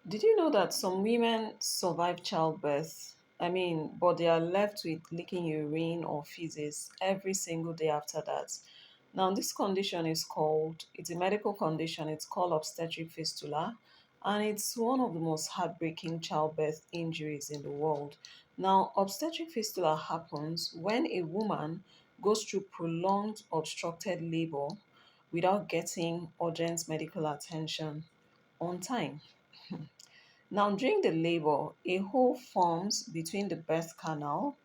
Did you know that some women survive childbirth? I mean, but they are left with leaking urine or feces every single day after that. Now, this condition is called, it's a medical condition, it's called obstetric fistula, and it's one of the most heartbreaking childbirth injuries in the world. Now, obstetric fistula happens when a woman goes through prolonged obstructed labor without getting urgent medical attention on time. Now, during the labor, a hole forms between the birth canal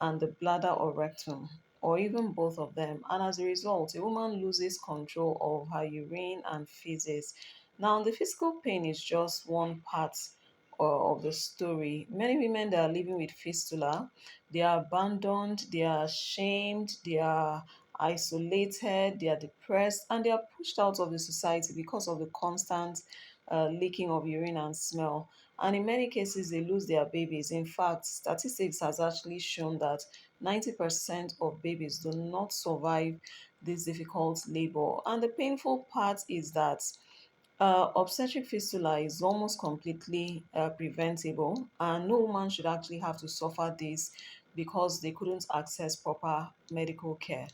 and the bladder or rectum, or even both of them, and as a result, a woman loses control of her urine and feces. Now, the physical pain is just one part of the story. Many women that are living with fistula, they are abandoned, they are shamed, they are isolated, they are depressed, and they are pushed out of the society because of the constant leaking of urine and smell. And in many cases, they lose their babies. In fact, statistics has actually shown that 90% of babies do not survive this difficult labor. And the painful part is that obstetric fistula is almost completely preventable, and no woman should actually have to suffer this because they couldn't access proper medical care.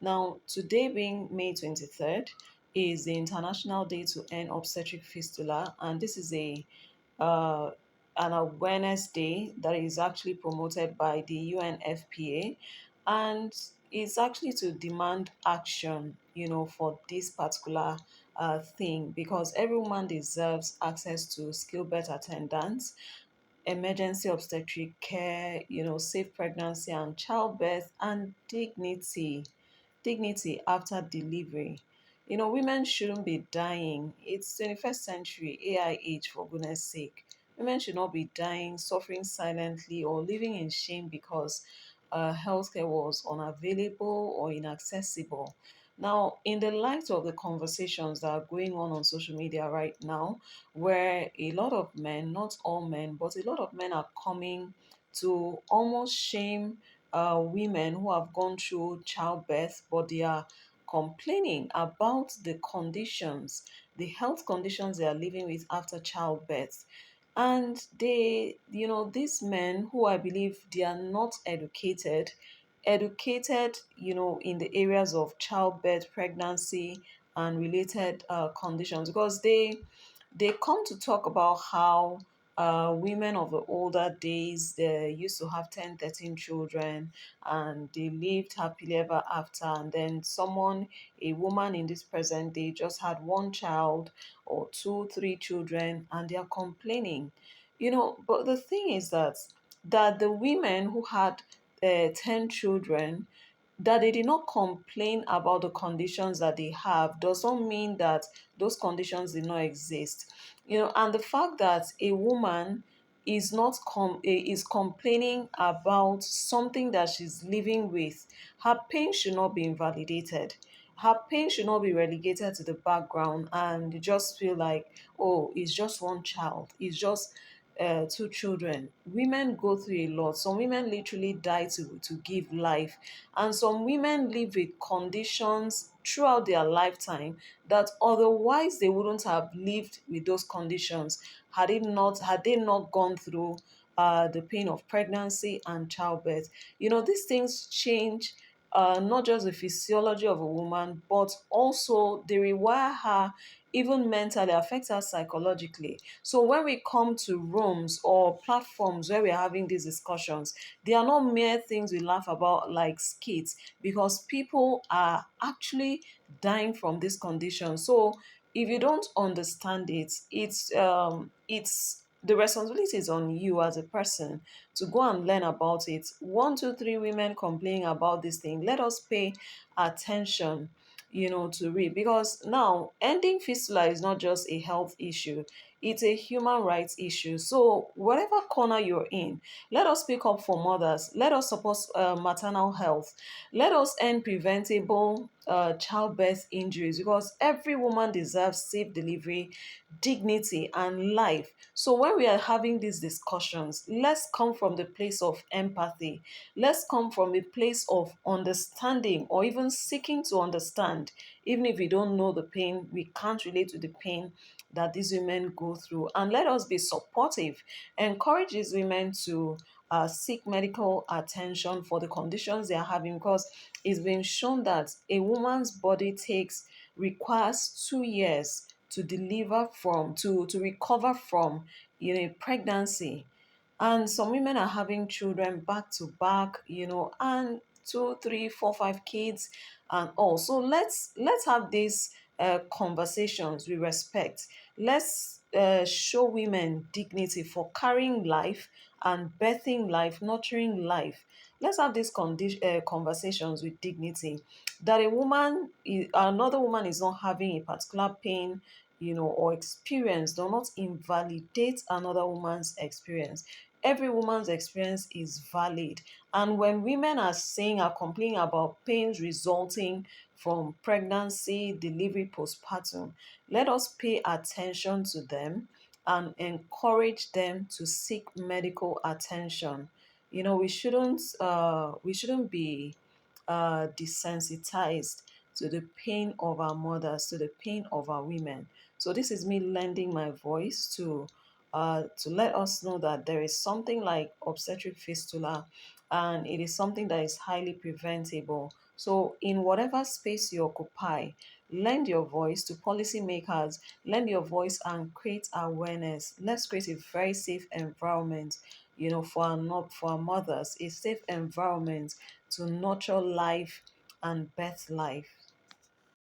Now, today being May 23rd, is the International Day to End Obstetric Fistula, and this is uh, an awareness day that is actually promoted by the UNFPA, and it's actually to demand action, for this particular thing, because every woman deserves access to skilled birth attendants, emergency obstetric care, safe pregnancy and childbirth, and dignity after delivery. Women shouldn't be dying. It's 21st century AI age, for goodness sake. Women should not be dying, suffering silently, or living in shame because healthcare was unavailable or inaccessible. Now, in the light of the conversations that are going on social media right now, where a lot of men, not all men, but a lot of men are coming to almost shame women who have gone through childbirth, but they are complaining about the conditions, the health conditions they are living with after childbirth. And these men who I believe they are not educated, in the areas of childbirth, pregnancy, and related conditions, because they come to talk about how women of the older days, they used to have 10, 13 children, and they lived happily ever after, and then a woman in this present day just had one child or two, three children, and they are complaining. But the thing is that the women who had 10 children, that they did not complain about the conditions that they have does not mean that those conditions did not exist. And the fact that a woman is complaining about something that she's living with, her pain should not be invalidated. Her pain should not be relegated to the background, and you just feel like, oh, it's just one child, it's just two children. Women go through a lot. Some women literally die to give life, and some women live with conditions throughout their lifetime that otherwise they wouldn't have lived with those conditions had they not gone through the pain of pregnancy and childbirth. These things change not just the physiology of a woman, but also they rewire her, even mentally, affect her psychologically. So when we come to rooms or platforms where we're having these discussions, they are not mere things we laugh about like skits, because people are actually dying from this condition. So if you don't understand it, it's the responsibility is on you as a person to go and learn about it. One, two, three women complaining about this thing. Let us pay attention, to read, because now ending fistula is not just a health issue, it's a human rights issue. So whatever corner you're in, let us speak up for mothers, let us support maternal health, let us end preventable childbirth injuries, because every woman deserves safe delivery, dignity, and life. So when we are having these discussions, let's come from the place of empathy. Let's come from a place of understanding, or even seeking to understand. Even if we don't know the pain, we can't relate to the pain, that these women go through, and let us be supportive. Encourage these women to seek medical attention for the conditions they are having, because it's been shown that a woman's body takes requires 2 years to deliver from to recover from a pregnancy. And some women are having children back to back, and two, three, four, five kids and all. So let's have these conversations with respect. Let's show women dignity for carrying life and birthing life, nurturing life. Let's have these conversations with dignity, that another woman is not having a particular pain, or experience, do not invalidate another woman's experience. Every woman's experience is valid. And when women are complaining about pains resulting from pregnancy, delivery, postpartum, let us pay attention to them and encourage them to seek medical attention. We shouldn't be desensitized to the pain of our mothers, to the pain of our women. So this is me lending my voice to let us know that there is something like obstetric fistula, and it is something that is highly preventable. So in whatever space you occupy, lend your voice to policymakers, lend your voice and create awareness. Let's create a very safe environment, for our mothers, a safe environment to nurture life and birth life.